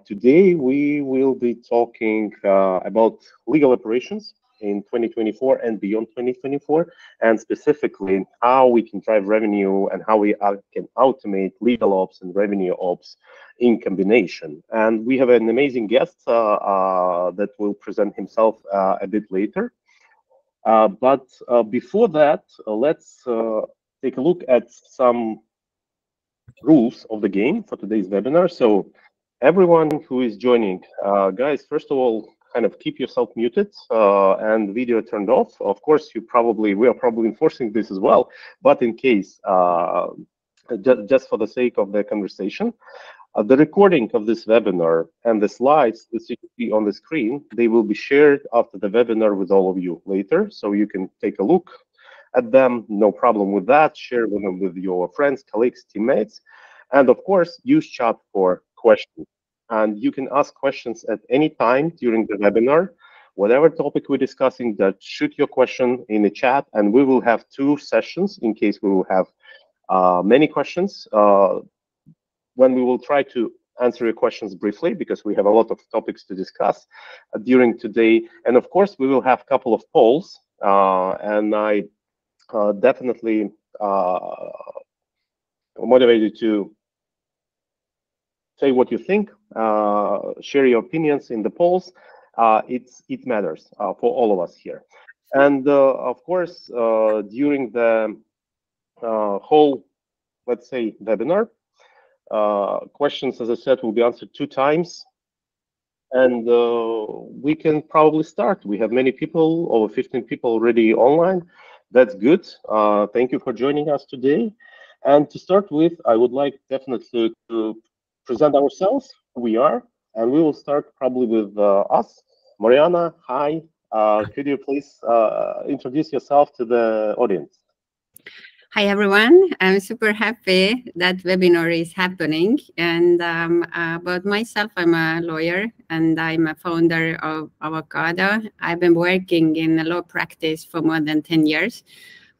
Today we will be talking about legal operations in 2024 and beyond 2024, and specifically how we can drive revenue and how we can automate legal ops and revenue ops in combination. And we have an amazing guest that will present himself a bit later. But before that, let's take a look at some rules of the game for today's webinar. So everyone who is joining, guys, first of all, kind of keep yourself muted and video turned off. Of course, we are probably enforcing this as well, but in case, just for the sake of the conversation, the recording of this webinar and the slides that you see on the screen, they will be shared after the webinar with all of you later, so you can take a look at them, no problem with that. Share them with your friends, colleagues, teammates, and of course, use chat for questions. And you can ask questions at any time during the webinar. Whatever topic we're discussing, that shoot your question in the chat, and we will have 2 sessions in case we will have many questions. When we will try to answer your questions briefly, because we have a lot of topics to discuss during today. And of course, we will have a couple of polls, and I definitely motivated to say what you think, share your opinions in the polls. It matters for all of us here. And of course, during the whole, let's say, webinar, questions, as I said, will be answered 2 times. And we can probably start. We have many people, over 15 people already online. That's good. Thank you for joining us today. And to start with, I would like definitely to present ourselves, who we are, and we will start probably with us. Mariana, hi. Could you please introduce yourself to the audience? Hi, everyone. I'm super happy that webinar is happening. And about myself, I'm a lawyer and I'm a founder of Avokaado. I've been working in a law practice for more than 10 years.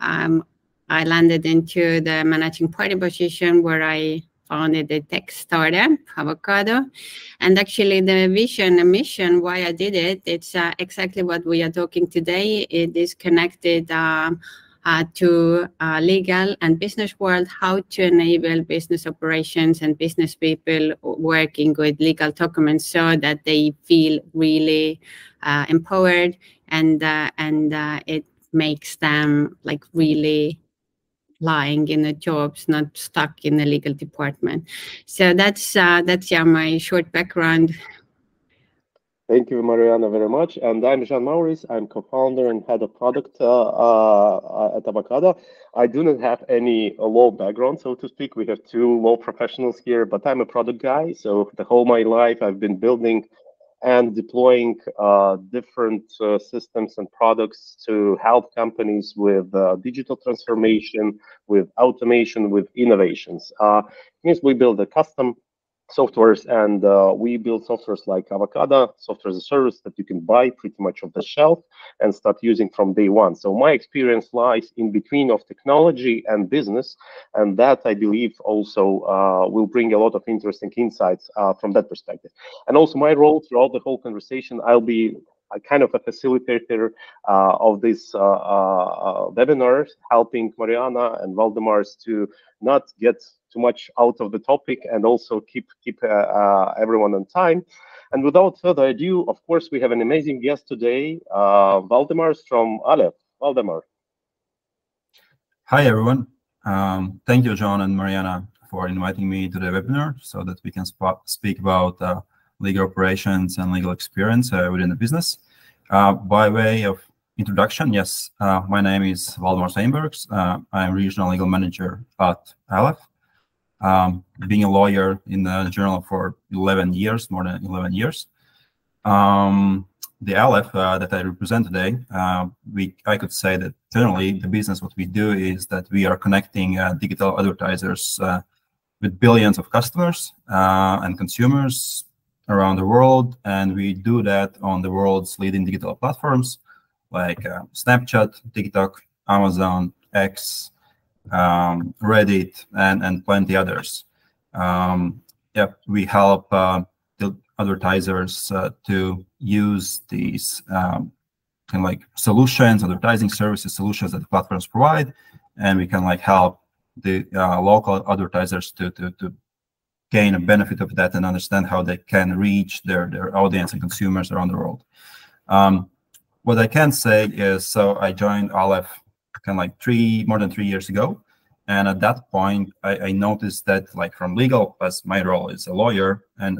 I landed into the managing party position where I founded a tech startup, Avokaado. And actually the vision and mission, why I did it, it's exactly what we are talking today. It is connected to legal and business world, how to enable business operations and business people working with legal documents so that they feel really empowered and it makes them like really lying in the jobs, not stuck in the legal department. So that's my short background. Thank you, Mariana, very much. And I'm Jean Maurice. I'm co-founder and head of product at Avokaado. I do not have any law background, so to speak. We have 2 law professionals here, but I'm a product guy. So the whole my life, I've been building and deploying different systems and products to help companies with digital transformation, with automation, with innovations. Means we build a custom softwares, and we build softwares like Avokaado, software as a service that you can buy pretty much off the shelf and start using from day one. So my experience lies in between of technology and business, and that I believe also will bring a lot of interesting insights from that perspective. And also my role throughout the whole conversation, I'll be kind of a facilitator of this webinar, helping Mariana and Valdemars to not get too much out of the topic and also keep everyone on time. And without further ado, of course, we have an amazing guest today, Valdemars from Aleph. Valdemar. Hi, everyone. Thank you, John and Mariana, for inviting me to the webinar so that we can speak about legal operations and legal experience within the business. By way of introduction, yes, my name is Valdemar Steinbergs. I'm regional legal manager at Aleph. Being a lawyer in the journal for 11 years, more than 11 years. The Aleph that I represent today, I could say that generally the business, what we do is that we are connecting digital advertisers with billions of customers and consumers around the world, and we do that on the world's leading digital platforms like Snapchat, TikTok, Amazon, X, Reddit, and plenty others. Yeah, we help the advertisers to use these kind of like solutions, advertising services, solutions that the platforms provide, and we can like help the local advertisers to gain a benefit of that and understand how they can reach their audience and consumers around the world. What I can say is, so I joined Aleph kind of like more than 3 years ago. And at that point, I noticed that, like, from legal, as my role is a lawyer and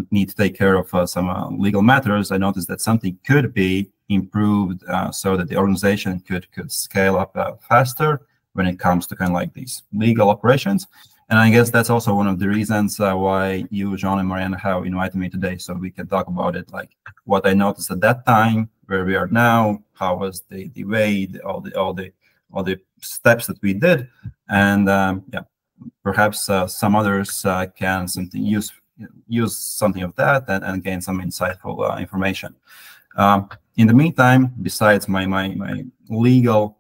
need to take care of some legal matters, I noticed that something could be improved so that the organization could scale up faster when it comes to kind of like these legal operations. And I guess that's also one of the reasons why you, John, and Mariana have invited me today, so we can talk about it, like what I noticed at that time, where we are now, how was the way, all the steps that we did, and yeah, perhaps some others can use something of that and gain some insightful information. In the meantime, besides my legal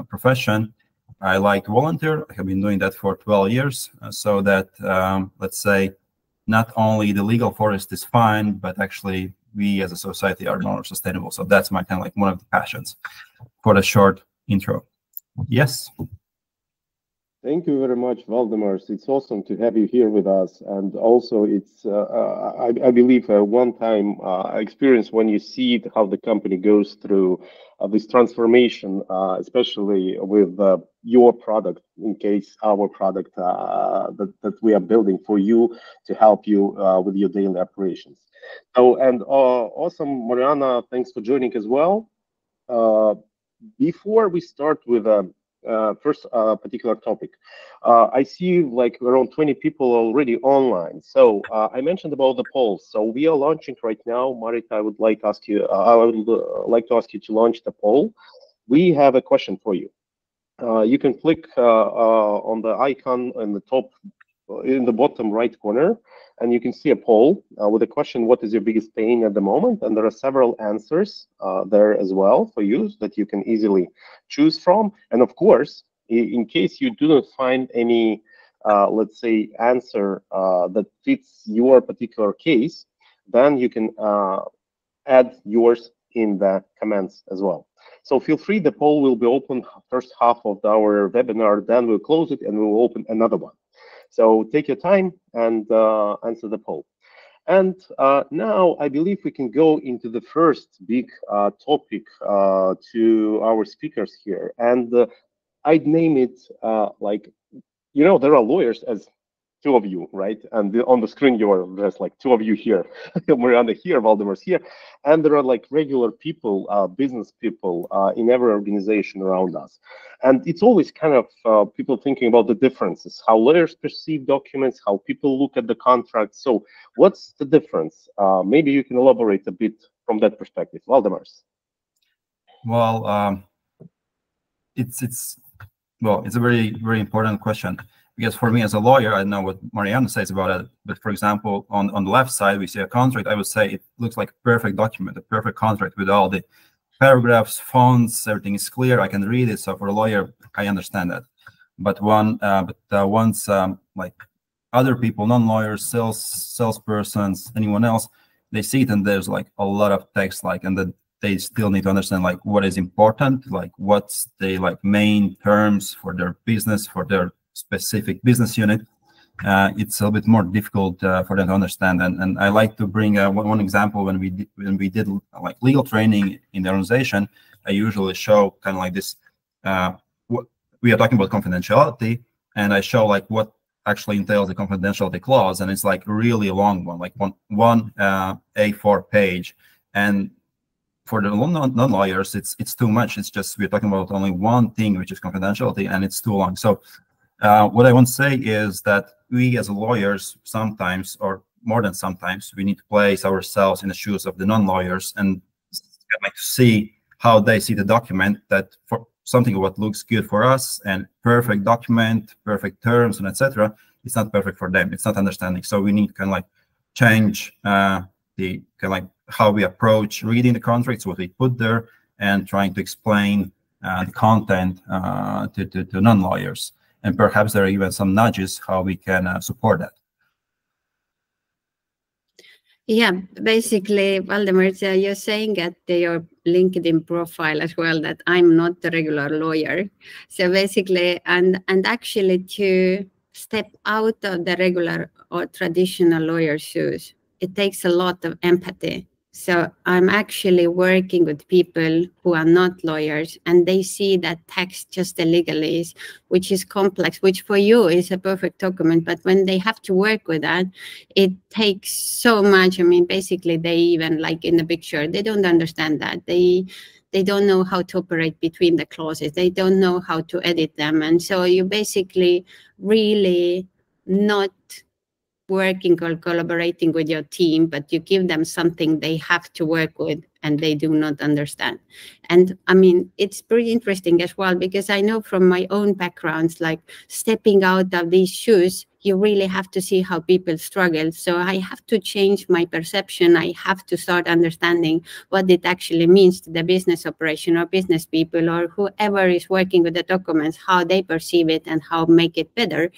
profession, I like to volunteer. I have been doing that for 12 years, so that, let's say, not only the legal forest is fine, but actually we as a society are more sustainable. So that's my kind of like one of the passions for the short intro. Yes. Thank you very much, Valdemars. It's awesome to have you here with us. And also, it's, I believe, a one-time experience when you see how the company goes through this transformation, especially with your product, in case our product that we are building for you to help you with your daily operations. So, and awesome, Mariana, thanks for joining as well. Before we start with first particular topic, I see like around 20 people already online. So I mentioned about the polls. So we are launching right now. Marit, I would like to ask you. I would like to ask you to launch the poll. We have a question for you. You can click on the icon in the top, in the bottom right corner, and you can see a poll with a question: what is your biggest pain at the moment? And there are several answers there as well for you that you can easily choose from. And of course, in case you do not find any, let's say, answer that fits your particular case, then you can add yours in the comments as well. So feel free. The poll will be open first half of our webinar, then we'll close it and we'll open another one. So take your time and answer the poll. And now I believe we can go into the first big topic to our speakers here. And I'd name it like, you know, there are lawyers as two of you, right? And on the screen, there's like two of you here, Miranda here, Valdemar's here. And there are like regular people, business people in every organization around us. And it's always kind of people thinking about the differences, how lawyers perceive documents, how people look at the contracts. So what's the difference? Maybe you can elaborate a bit from that perspective. Valdemars. Well, it's a very, very important question. Because for me as a lawyer, I know what Mariana says about it. But for example, on the left side, we see a contract. I would say it looks like a perfect document, a perfect contract with all the paragraphs, fonts, everything is clear. I can read it. So for a lawyer, I understand that. But once like other people, non-lawyers, salespersons, anyone else, they see it and there's like a lot of text, like, and then they still need to understand like what is important, like what's the like main terms for their business, for their specific business unit. It's a little bit more difficult for them to understand. And I like to bring one example. When we did like legal training in the organization, I usually show kind of like this. What we are talking about confidentiality, and I show like what actually entails the confidentiality clause, and it's like really a long one, like one A4 page. And for the non-lawyers, it's too much. It's just we're talking about only one thing, which is confidentiality, and it's too long. So what I want to say is that we as lawyers sometimes, or more than sometimes, we need to place ourselves in the shoes of the non-lawyers and like to see how they see the document, that for something what looks good for us and perfect document, perfect terms, and etc. It's not perfect for them. It's not understanding. So we need to kind of like change the kind of like how we approach reading the contracts, what we put there, and trying to explain the content to non-lawyers. And perhaps there are even some nudges how we can support that. Yeah, basically, Valdemar, you're saying at your LinkedIn profile as well that I'm not a regular lawyer. So basically, and actually to step out of the regular or traditional lawyer shoes, it takes a lot of empathy. So I'm actually working with people who are not lawyers, and they see that text just the legalese, which is complex, which for you is a perfect document. But when they have to work with that, it takes so much. I mean, basically, they even like in the picture, they don't understand that. They don't know how to operate between the clauses. They don't know how to edit them. And so you basically really not working or collaborating with your team, but you give them something they have to work with and they do not understand. And I mean, it's pretty interesting as well, because I know from my own backgrounds, like stepping out of these shoes, you really have to see how people struggle. So I have to change my perception. I have to start understanding what it actually means to the business operation or business people or whoever is working with the documents, how they perceive it and how make it better.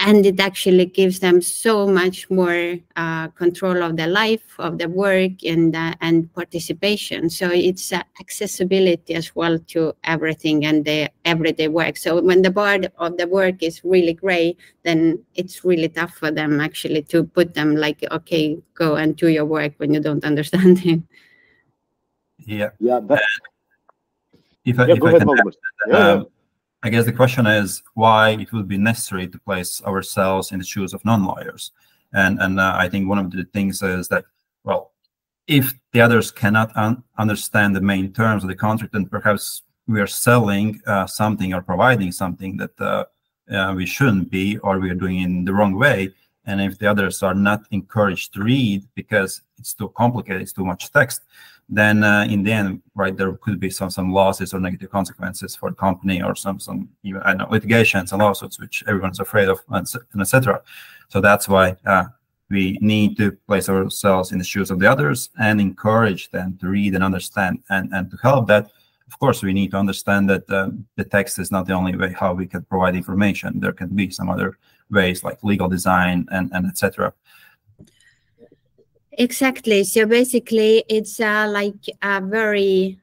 And it actually gives them so much more control of their life, of the work, and participation. So it's accessibility as well to everything and the everyday work. So when the part of the work is really gray, then it's really tough for them actually to put them like, okay, go and do your work when you don't understand it. Yeah. Yeah. If Go I ahead, can Valdemar. I guess the question is why it would be necessary to place ourselves in the shoes of non-lawyers. And I think one of the things is that, well, if the others cannot understand the main terms of the contract, then perhaps we are selling something or providing something that we shouldn't be, or we are doing it in the wrong way. And if the others are not encouraged to read because it's too complicated, it's too much text, then in the end, right, there could be some losses or negative consequences for the company, or some even, I don't know, litigations and lawsuits, which everyone's afraid of, and etc. So that's why we need to place ourselves in the shoes of the others and encourage them to read and understand. And to help that, of course, we need to understand that the text is not the only way how we can provide information. There can be some other ways like legal design and etc. Exactly. So basically, it's like a very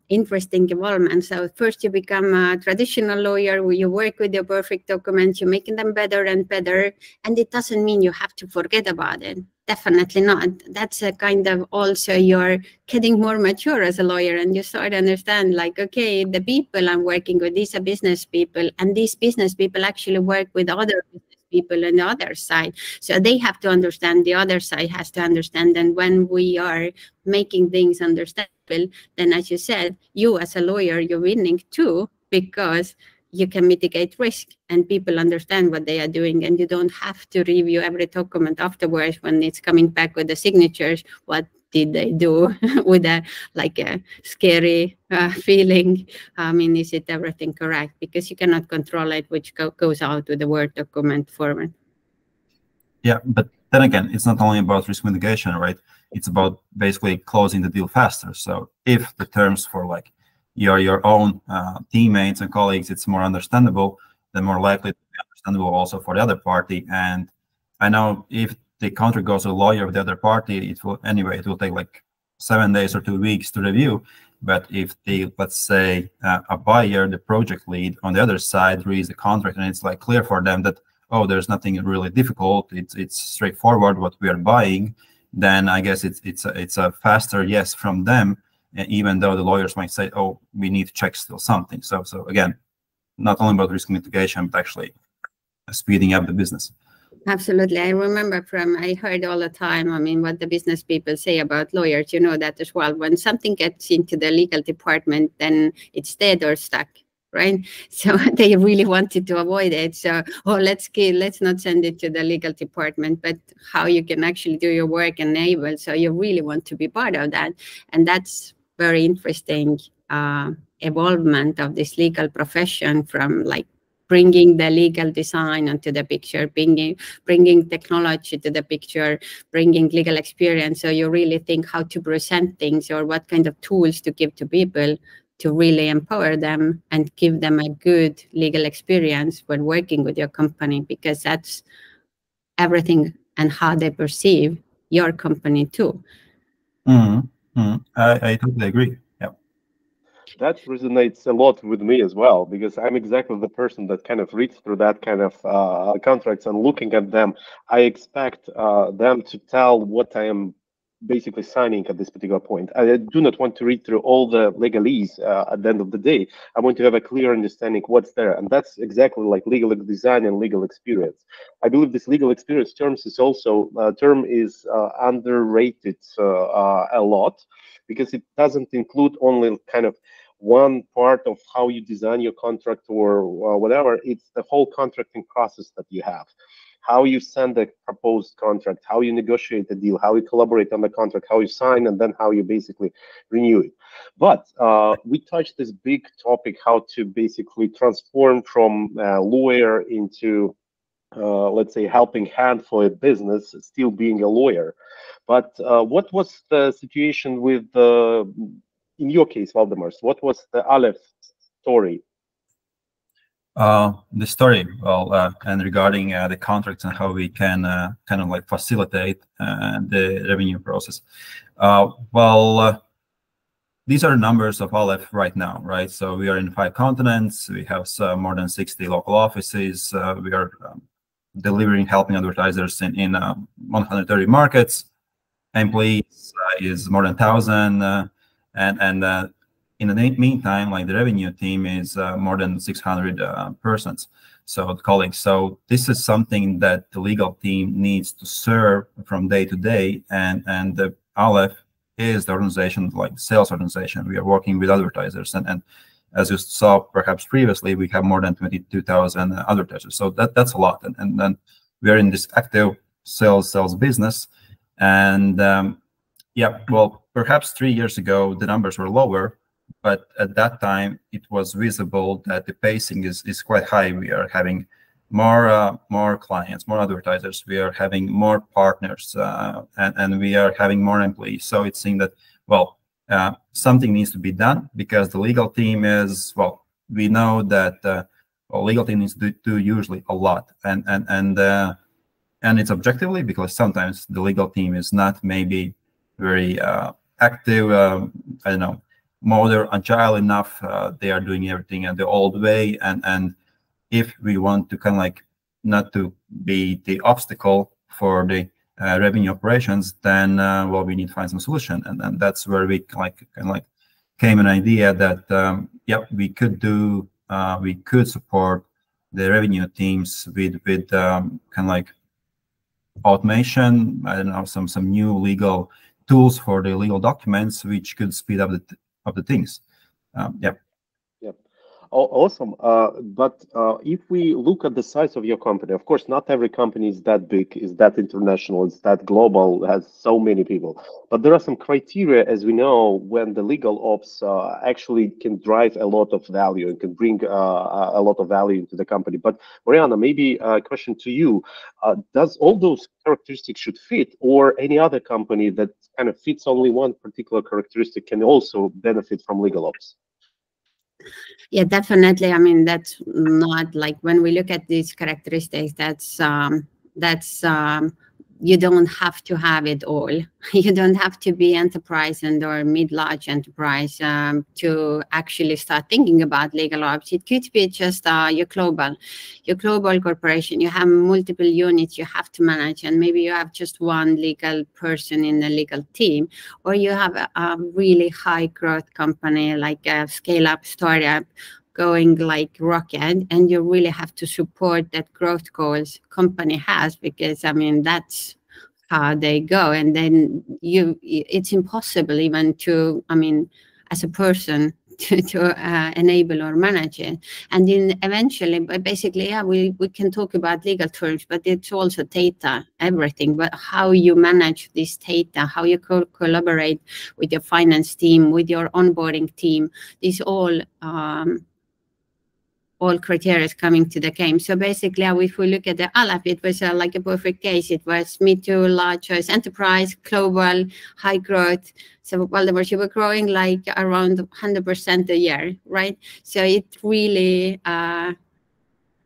interesting development. So first you become a traditional lawyer where you work with your perfect documents, you're making them better and better. And it doesn't mean you have to forget about it. Definitely not. That's a kind of also you're getting more mature as a lawyer, and you start to understand like, okay, the people I'm working with, these are business people, and these business people actually work with other business people on the other side. So they have to understand, the other side has to understand. And when we are making things understandable, then as you said, you as a lawyer, you're winning too, because you can mitigate risk and people understand what they are doing, and you don't have to review every document afterwards when it's coming back with the signatures. What did they do with a like a scary feeling? I mean, is it everything correct? Because you cannot control it, which goes out to the Word document format. Yeah, but then again, it's not only about risk mitigation, right? It's about basically closing the deal faster. So if the terms for like your own teammates and colleagues, it's more understandable, then more likely to be understandable also for the other party. And I know if the contract goes to a lawyer of the other party, it will take like 7 days or 2 weeks to review. But if the, let's say, a buyer, the project lead on the other side reads the contract and it's like clear for them that, oh, there's nothing really difficult, it's straightforward what we are buying, then I guess it's a faster yes from them, even though the lawyers might say, oh, we need to check still something. So again, not only about risk mitigation, but actually speeding up the business. Absolutely. I remember I heard all the time, I mean, what the business people say about lawyers, you know that as well. When something gets into the legal department, then it's dead or stuck, right? So they really wanted to avoid it. So, let's not send it to the legal department, but how you can actually do your work enable. So you really want to be part of that. And that's very interesting evolvement of this legal profession, from like bringing the legal design onto the picture, bringing technology to the picture, bringing legal experience. So you really think how to present things or what kind of tools to give to people to really empower them and give them a good legal experience when working with your company, because that's everything and how they perceive your company too. I totally agree. Yeah. That resonates a lot with me as well, because I'm exactly the person that kind of reads through that kind of contracts, and looking at them, I expect them to tell what I am basically signing at this particular point. I do not want to read through all the legalese at the end of the day. I want to have a clear understanding what's there. And that's exactly like legal design and legal experience. I believe this legal experience terms is also term is underrated a lot, because it doesn't include only kind of one part of how you design your contract or whatever. It's the whole contracting process that you have, how you send a proposed contract, how you negotiate the deal, how you collaborate on the contract, how you sign, and then how you basically renew it. But we touched this big topic, how to basically transform from a lawyer into let's say helping hand for a business, still being a lawyer. But what was the situation with in your case, Valdemars? What was the Aleph story? The story, well, and regarding the contracts and how we can kind of like facilitate the revenue process. These are numbers of Aleph right now, right? So we are in 5 continents. We have more than 60 local offices. We are delivering, helping advertisers in 130 markets. Employees is more than 1,000, and in the meantime, like the revenue team is more than 600 persons, so colleagues. So this is something that the legal team needs to serve from day to day, and the Aleph is the organization, like sales organization. We are working with advertisers, and as you saw perhaps previously, we have more than 22,000 advertisers. So that's a lot, and then we are in this active sales business, and yeah, well, perhaps 3 years ago the numbers were lower, but at that time it was visible that the pacing is quite high. We are having more clients, more advertisers. We are having more partners, and we are having more employees. So it seemed that, well, something needs to be done, because the legal team is, well, we know that legal team needs to do usually a lot, and it's objectively, because sometimes the legal team is not maybe very active, I don't know, modern, agile enough. They are doing everything in the old way, and if we want to kind of like not to be the obstacle for the revenue operations, then well, we need to find some solution, and that's where we came an idea that yeah, we could support the revenue teams with kind of like automation. I don't know, some new legal tools for the legal documents, which could speed up the things. Yeah. Awesome. But if we look at the size of your company, of course, not every company is that big, is that international, is that global, has so many people. But there are some criteria, as we know, when the legal ops actually can drive a lot of value and can bring a lot of value into the company. But Mariana, maybe a question to you. Does all those characteristics should fit, or any other company that kind of fits only one particular characteristic can also benefit from legal ops? Yeah, definitely. I mean, that's not like, when we look at these characteristics, that's you don't have to have it all. You don't have to be enterprise and or mid-large enterprise to actually start thinking about legal ops. It could be just your global corporation. You have multiple units you have to manage, and maybe you have just one legal person in the legal team, or you have a really high growth company, like a scale-up startup going like rocket, and you really have to support that growth goals company has, because I mean, that's how they go. And then it's impossible even to, I mean, as a person to enable or manage it. And then eventually, but basically, yeah, we can talk about legal terms, but it's also data, everything. But how you manage this data, how you collaborate with your finance team, with your onboarding team, these all criteria coming to the game. So basically, if we look at the Aleph, it was like a perfect case. It was mid to large size enterprise, global, high growth. So Valdemars, you were growing like around 100% a year, right? So it really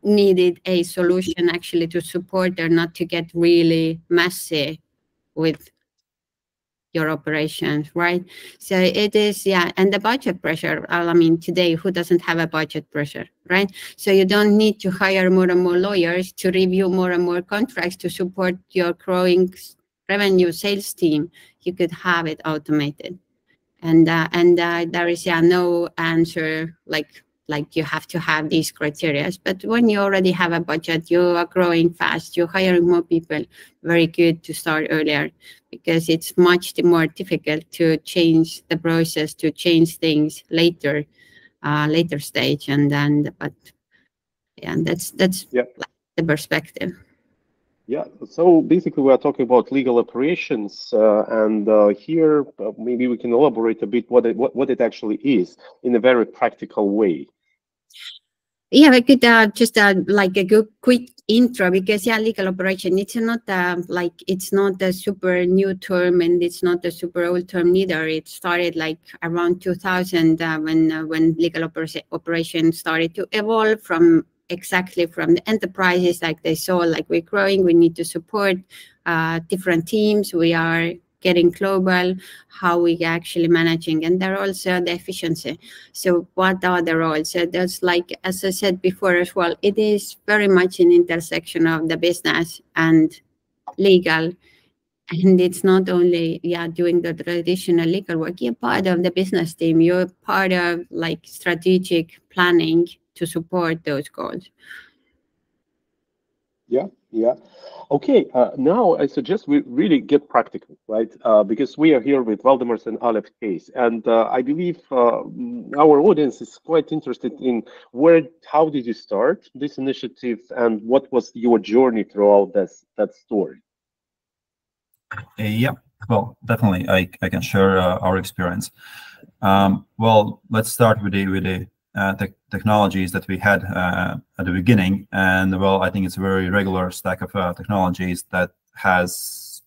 needed a solution actually to support or not to get really messy with your operations, right? So it is, yeah, and the budget pressure. I mean, today, who doesn't have a budget pressure, right? So you don't need to hire more and more lawyers to review more and more contracts to support your growing revenue sales team. You could have it automated, and there is no answer like you have to have these criteria. But when you already have a budget, you are growing fast, you're hiring more people, very good to start earlier, because it's much more difficult to change the process, to change things later stage. But yeah, that's Yeah. like the perspective. Yeah, so basically we are talking about legal operations, and here maybe we can elaborate a bit what it actually is in a very practical way. Yeah, I could just like a good quick intro, because yeah, legal operation, it's not it's not a super new term, and it's not a super old term neither. It started like around 2000 when legal operation started to evolve from the enterprises. Like they saw, like we're growing, we need to support different teams, we are getting global, how we actually managing, and there also the efficiency. So what are the roles? So that's like, as I said before as well, it is very much an intersection of the business and legal. And it's not only, yeah, doing the traditional legal work, you're part of the business team, you're part of like strategic planning to support those goals. Yeah, yeah. Okay, now I suggest we really get practical, right? Because we are here with Valdemar's and Aleph case, and I believe our audience is quite interested in how did you start this initiative, and what was your journey throughout that story? Yeah, well, definitely, I can share our experience. Well, let's start with the technologies that we had at the beginning, and well, I think it's a very regular stack of technologies that has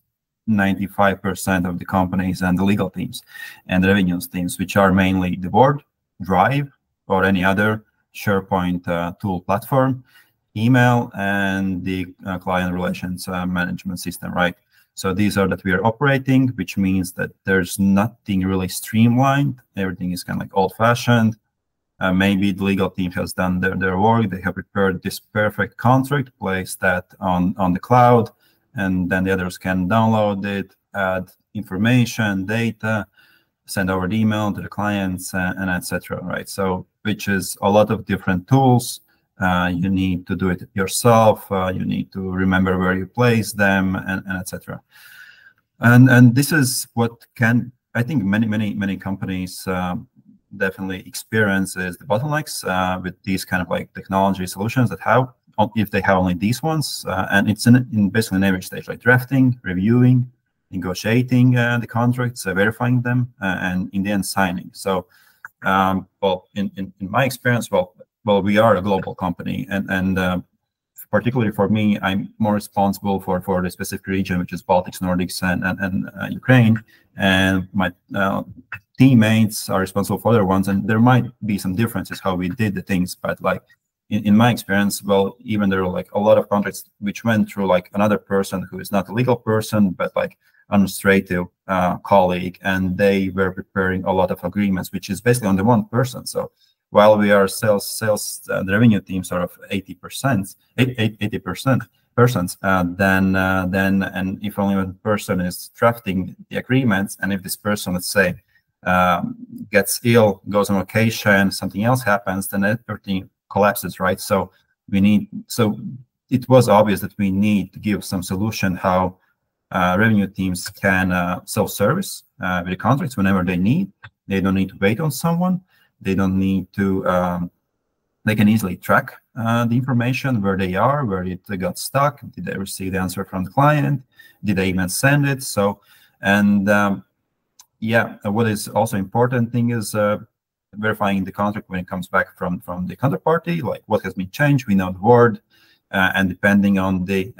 95% of the companies and the legal teams and the revenues teams, which are mainly the board, Drive, or any other SharePoint tool platform, email, and the client relations management system, right? So these are that we are operating, which means that there's nothing really streamlined. Everything is kind of like old-fashioned. Maybe the legal team has done their work. They have prepared this perfect contract, placed that on the cloud, and then the others can download it, add information, data, send over the email to the clients, and etc. Right? So, which is a lot of different tools. You need to do it yourself. You need to remember where you place them, and etc. And this is what I think many companies definitely experiences the bottlenecks with these kind of like technology solutions that have, if they have only these ones, and it's in basically in every stage, like drafting, reviewing, negotiating the contracts, verifying them, and in the end signing. So, well, in my experience, well, we are a global company, and particularly for me, I'm more responsible for the specific region, which is Baltics, Nordics, and Ukraine, and my teammates are responsible for other ones, and there might be some differences how we did the things, but like in my experience, well, even there were like a lot of contracts which went through like another person who is not a legal person, but like administrative colleague, and they were preparing a lot of agreements, which is basically on the one person. So while we are sales, the revenue team sort of 80%, then and if only one person is drafting the agreements, and if this person, let's say, gets ill, goes on vacation, something else happens, then everything collapses, right? So it was obvious that we need to give some solution how revenue teams can self-service with the contracts whenever they need. They don't need to wait on someone. They don't need to, they can easily track the information, where they are, where it got stuck, did they receive the answer from the client, did they even send it? So, and yeah, what is also important thing is verifying the contract when it comes back from the counterparty, like what has been changed, we know the word, and depending on the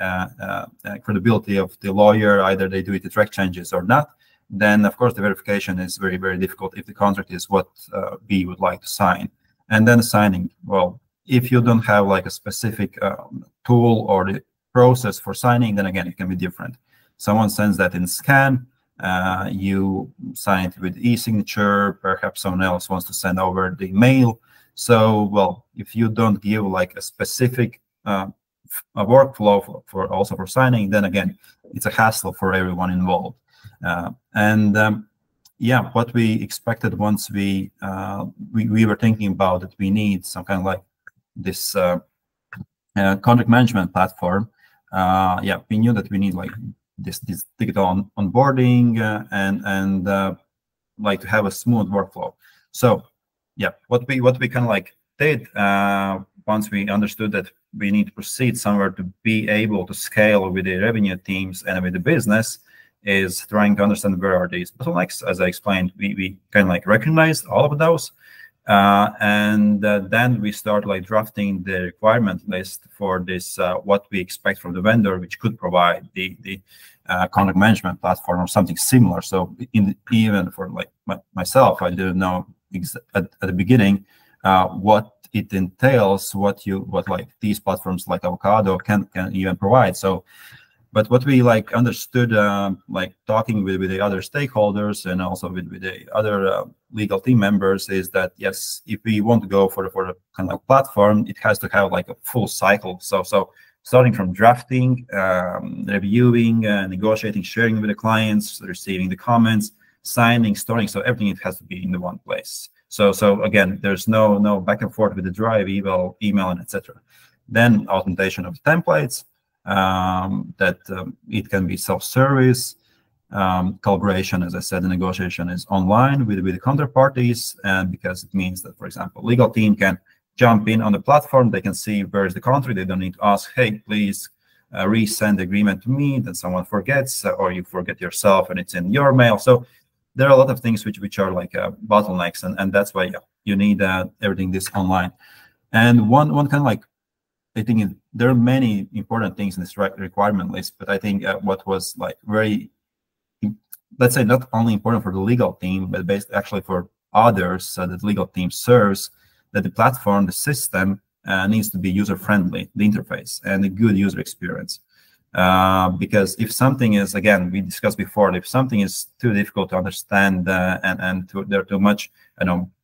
credibility of the lawyer, either they do it to track changes or not, then of course the verification is very, very difficult if the contract is what we would like to sign. And then signing, well, if you don't have like a specific tool or the process for signing, then again, it can be different. Someone sends that in scan, You sign it with e-signature. Perhaps someone else wants to send over the mail. So, well, if you don't give like a specific a workflow for also for signing, then again, it's a hassle for everyone involved. Yeah, what we expected once we were thinking about that we need some kind of like this contract management platform. Yeah, we knew that we need like this digital onboarding and like to have a smooth workflow. So yeah, what we kind of like did once we understood that we need to proceed somewhere to be able to scale with the revenue teams and with the business is trying to understand where are these bottlenecks. As I explained, we kind of like recognized all of those. And then we start like drafting the requirement list for this, what we expect from the vendor, which could provide the contract management platform or something similar. So even for like myself, I didn't know at the beginning what it entails, what like these platforms like Avokaado can even provide. So, but what we like understood, like talking with the other stakeholders and also with the other legal team members, is that yes, if we want to go for the kind of platform, it has to have like a full cycle. So starting from drafting, reviewing, negotiating, sharing with the clients, receiving the comments, signing, storing. So everything, it has to be in the one place. So again, there's no back and forth with the drive, email, and etc. Then authentication of the templates. That it can be self-service. Collaboration, as I said, the negotiation is online with the counterparties, and because it means that, for example, legal team can jump in on the platform, they can see where is the country, they don't need to ask, hey, please resend the agreement to me, then someone forgets, or you forget yourself and it's in your mail. So there are a lot of things which are like bottlenecks, and that's why you need everything this online. And one kind of like, I think there are many important things in this requirement list, but I think what was like very, let's say, not only important for the legal team, but based actually for others that the legal team serves, that the platform, the system needs to be user-friendly, the interface, and a good user experience. Because if something is, again, we discussed before, if something is too difficult to understand and there are too much,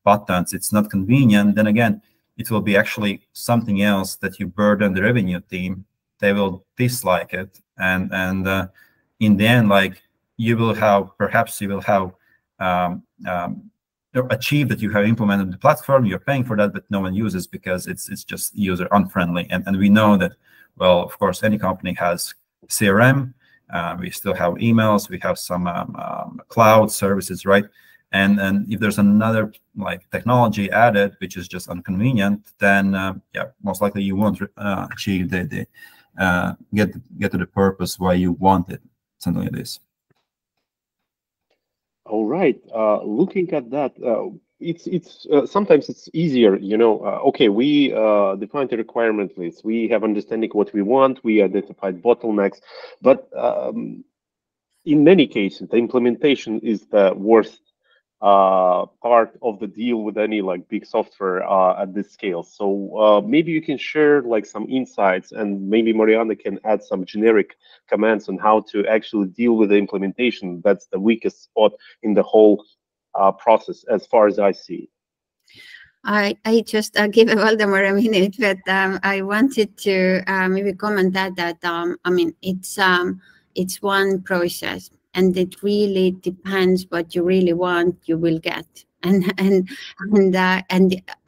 buttons, it's not convenient, then again, it will be actually something else that you burden the revenue team. They will dislike it, and in the end, like perhaps you will have achieved that you have implemented the platform, you're paying for that, but no one uses because it's just user unfriendly. And we know that, well, of course, any company has CRM. We still have emails. We have some cloud services, right? And if there's another like technology added, which is just inconvenient, then yeah, most likely you won't achieve the get to the purpose why you want it, something like this. All right. Looking at that, it's sometimes it's easier, okay, we defined the requirement list. We have understanding what we want. We identified bottlenecks, but in many cases, the implementation is the worst part of the deal with any like big software at this scale. So maybe you can share like some insights, and maybe Mariana can add some generic comments on how to actually deal with the implementation. That's the weakest spot in the whole process, as far as I see. I just give Valdemar a minute, but I wanted to maybe comment that I mean, it's one process, and it really depends what you really want, you will get. And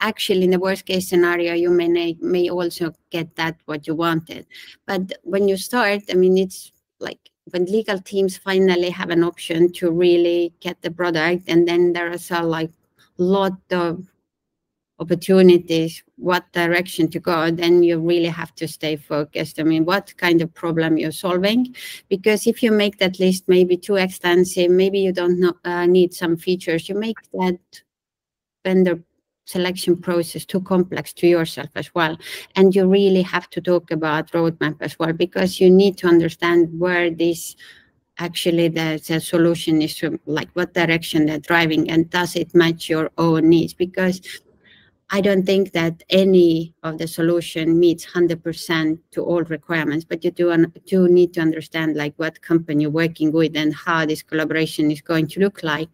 actually, in the worst case scenario, you may also get that what you wanted. But when you start, I mean, it's like when legal teams finally have an option to really get the product, and then there is a like lot of opportunities, what direction to go, then you really have to stay focused. I mean, what kind of problem you're solving? Because if you make that list maybe too extensive, maybe you don't need some features, you make that vendor selection process too complex to yourself as well. And you really have to talk about roadmap as well, because you need to understand where this actually the solution is, like what direction they're driving, and does it match your own needs? Because I don't think that any of the solution meets 100% to all requirements, but you do need to understand like what company you're working with and how this collaboration is going to look like.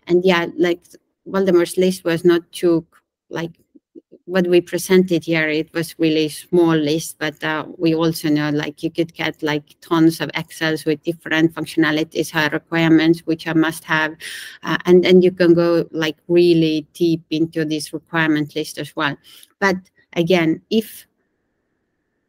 And yeah, like Valdemar's list was not too like what we presented here. It was really small list, but we also know like you could get like tons of Excels with different functionalities, high requirements, which are must have. And then you can go like really deep into this requirement list as well. But again, if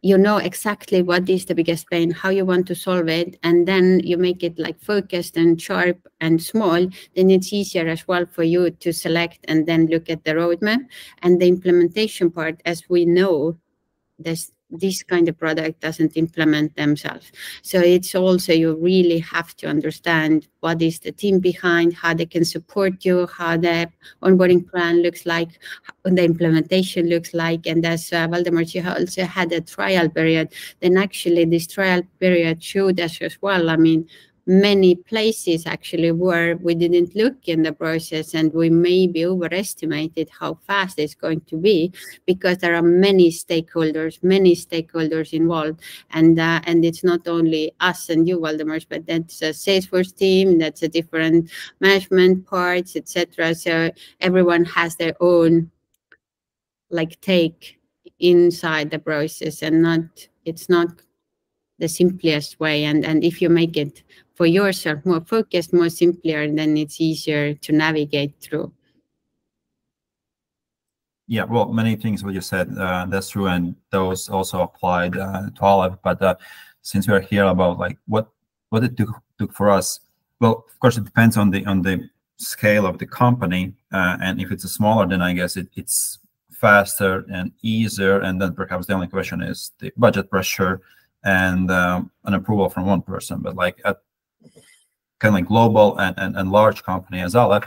you know exactly what is the biggest pain, how you want to solve it, and then you make it like focused and sharp and small, then it's easier as well for you to select and then look at the roadmap. And the implementation part, as we know, this kind of product doesn't implement themselves. So it's also, you really have to understand what is the team behind, how they can support you, how the onboarding plan looks like, how the implementation looks like. And as Valdemar, you also had a trial period, then actually this trial period showed us as well, I mean, many places actually where we didn't look in the process and we maybe overestimated how fast it's going to be, because there are many stakeholders involved. And it's not only us and you, Valdemar, but that's a Salesforce team, that's a different management parts, etc. So everyone has their own like take inside the process, and it's not the simplest way. And if you make it for yourself more focused, more simpler, then it's easier to navigate through. Yeah, well, many things what you said, that's true, and those also applied to Aleph. But since we are here about like what it took for us, well, of course, it depends on the scale of the company, and if it's a smaller, then I guess it's faster and easier. And then perhaps the only question is the budget pressure and an approval from one person. But like at kind of like global and large company as Aleph,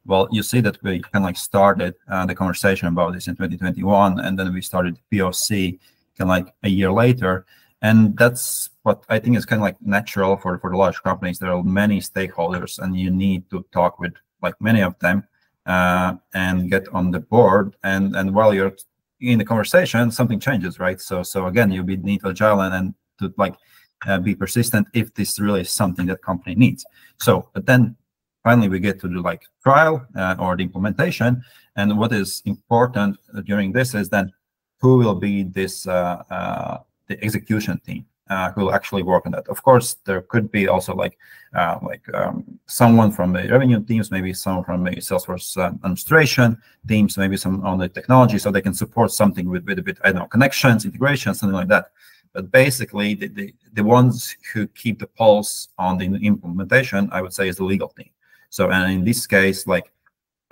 well, you see that we kind of like started the conversation about this in 2021, and then we started POC kind of like a year later. And that's what I think is kind of like natural for the large companies. There are many stakeholders, and you need to talk with like many of them and get on the board. And while you're in the conversation, something changes, right? So again, you need agile and to like be persistent if this really is something that company needs. So, but then finally we get to the like trial or the implementation. And what is important during this is then who will be this the execution team who will actually work on that. Of course, there could be also like someone from the revenue teams, maybe someone from the Salesforce administration teams, maybe some on the technology, so they can support something with a bit, I don't know, connections, integration, something like that. But basically, the ones who keep the pulse on the implementation, I would say, is the legal team. So, and in this case, like,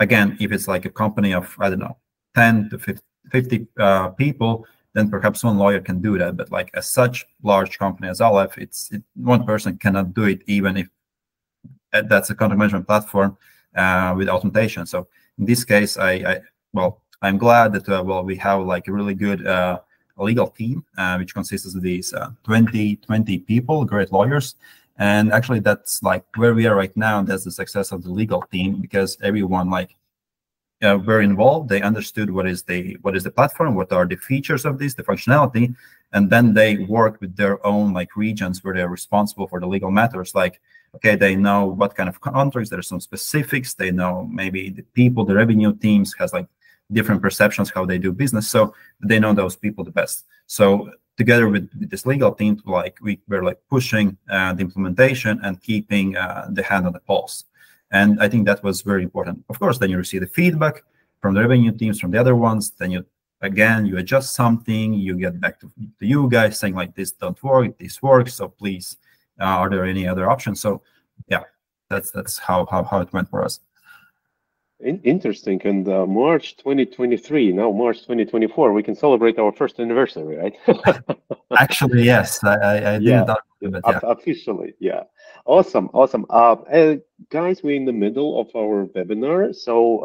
again, if it's like a company of, I don't know, 10 to 50 people, then perhaps one lawyer can do that. But like as such large company as Aleph, one person cannot do it, even if that's a contract management platform with automation. So in this case, I'm glad that we have like a really good legal team, which consists of these 20 people, great lawyers. And actually, that's like where we are right now. That's the success of the legal team, because everyone like were involved. They understood what is the platform, what are the features of this, the functionality, and then they work with their own like regions where they're responsible for the legal matters. Like, okay, they know what kind of contracts. There are some specifics. They know maybe the people, the revenue teams has like different perceptions how they do business, so they know those people the best. So together with this legal team, like we were like pushing the implementation and keeping the hand on the pulse. And I think that was very important. Of course, then you receive the feedback from the revenue teams, from the other ones. Then you adjust something, you get back to you guys saying like, this don't work, this works, so please, are there any other options? So yeah, that's how it went for us. Interesting. And March 2023, now March 2024, we can celebrate our first anniversary, right? Actually, yes, I didn't talk about it, but yeah. Officially, yeah. Awesome. Guys, we're in the middle of our webinar. So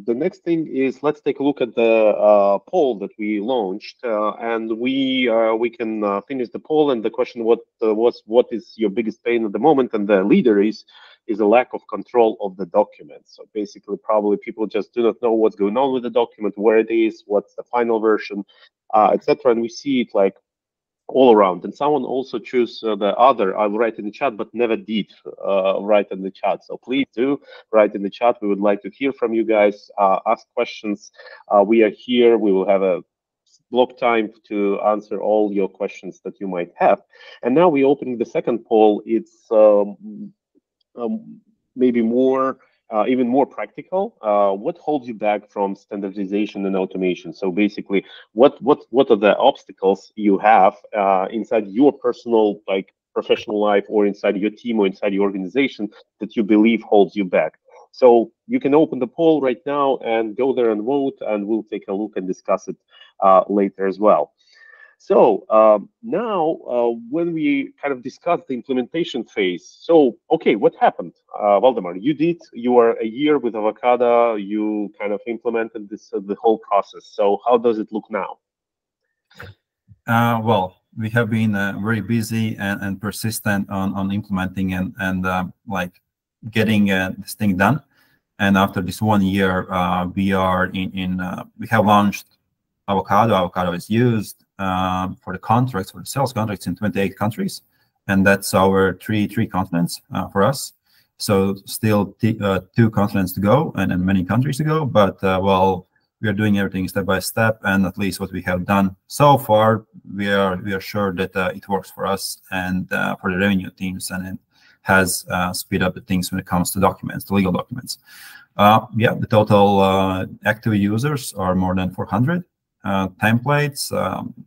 the next thing is, let's take a look at the poll that we launched, and we can finish the poll. And the question was, what is your biggest pain at the moment? And the leader is is a lack of control of the document. So basically, probably people just do not know what's going on with the document, where it is, what's the final version, etc. And we see it like all around. And someone also choose the other, I'll write in the chat, but never did write in the chat. So please do write in the chat. We would like to hear from you guys, ask questions. We are here. We will have a block time to answer all your questions that you might have. And now we open the second poll. It's maybe more, even more practical. What holds you back from standardization and automation? So basically, what are the obstacles you have inside your personal, like professional life, or inside your team, or inside your organization that you believe holds you back? So you can open the poll right now and go there and vote, and we'll take a look and discuss it later as well. So now, when we kind of discuss the implementation phase, so okay, what happened, Valdemar? You were a year with Avokaado. You kind of implemented this the whole process. So how does it look now? Well, we have been very busy and persistent on implementing and like getting this thing done. And after this 1 year, we are we have launched Avokaado. Avokaado is used for the contracts, for the sales contracts in 28 countries, and that's our three continents for us. So still 2 continents to go and many countries to go, but well, we are doing everything step by step, and at least what we have done so far, we are sure that it works for us and for the revenue teams, and it has speed up the things when it comes to documents, the legal documents. Yeah, the total active users are more than 400. Templates,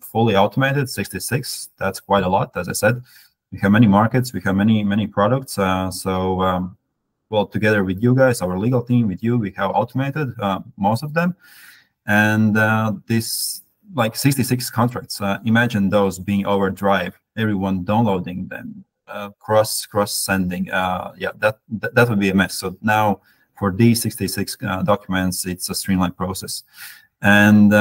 fully automated, 66. That's quite a lot, as I said. We have many markets, we have many products. Well, together with you guys, our legal team, with you, we have automated most of them. And this, like 66 contracts, imagine those being over Drive, everyone downloading them, cross sending. Yeah, that would be a mess. So now for these 66 documents, it's a streamlined process. And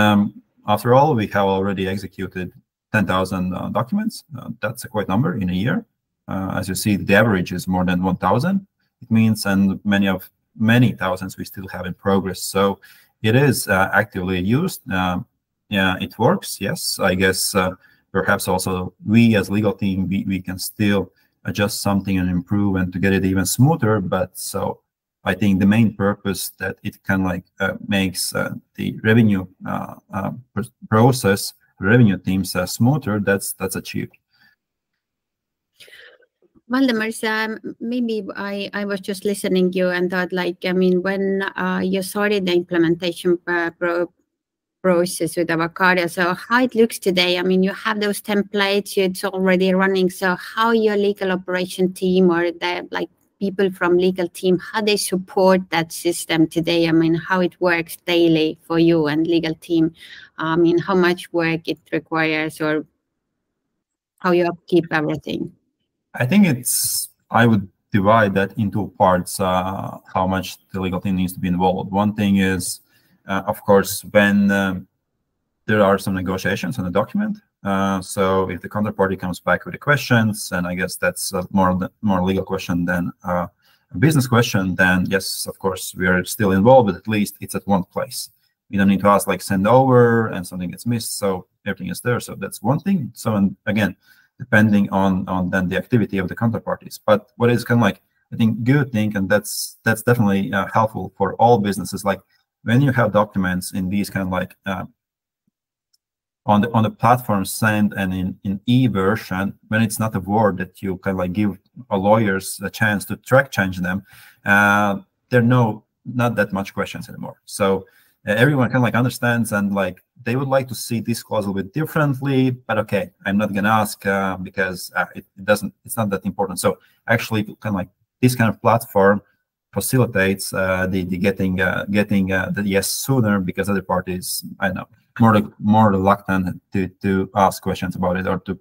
after all, we have already executed 10,000 documents. That's a quite number in a year. As you see, the average is more than 1,000. It means, and many thousands we still have in progress. So it is actively used. Yeah, it works. Yes, I guess perhaps also we as legal team, we can still adjust something and improve and to get it even smoother. But so I think the main purpose that it can like makes the revenue process, revenue teams smoother, that's achieved. Valdemar, maybe I was just listening to you and thought, like, I mean, when you started the implementation process with Avokaado, so how it looks today, I mean, you have those templates, it's already running. So how your legal operation team or the like people from legal team, how they support that system today? I mean, how it works daily for you and legal team? I mean, how much work it requires, or how you upkeep everything? I think I would divide that into parts, how much the legal team needs to be involved. One thing is, of course, when there are some negotiations on the document. So if the counterparty comes back with the questions, and I guess that's more legal question than a business question, then yes, of course, we are still involved, but at least it's at one place. We don't need to ask, like, send over and something gets missed, so everything is there. So that's one thing. So again, depending on then the activity of the counterparties. But what is kind of like, I think, good thing, and that's definitely helpful for all businesses, like when you have documents in these kind of like on the platform send and in e-version, when it's not a Word that you kind of like give a lawyers a chance to track change them, there are not that much questions anymore. So everyone kind of like understands, and like they would like to see this clause a bit differently, but okay, I'm not gonna ask because it's not that important. So actually, kind of like this kind of platform facilitates the getting the yes sooner, because other parties, I don't know, more reluctant to ask questions about it or to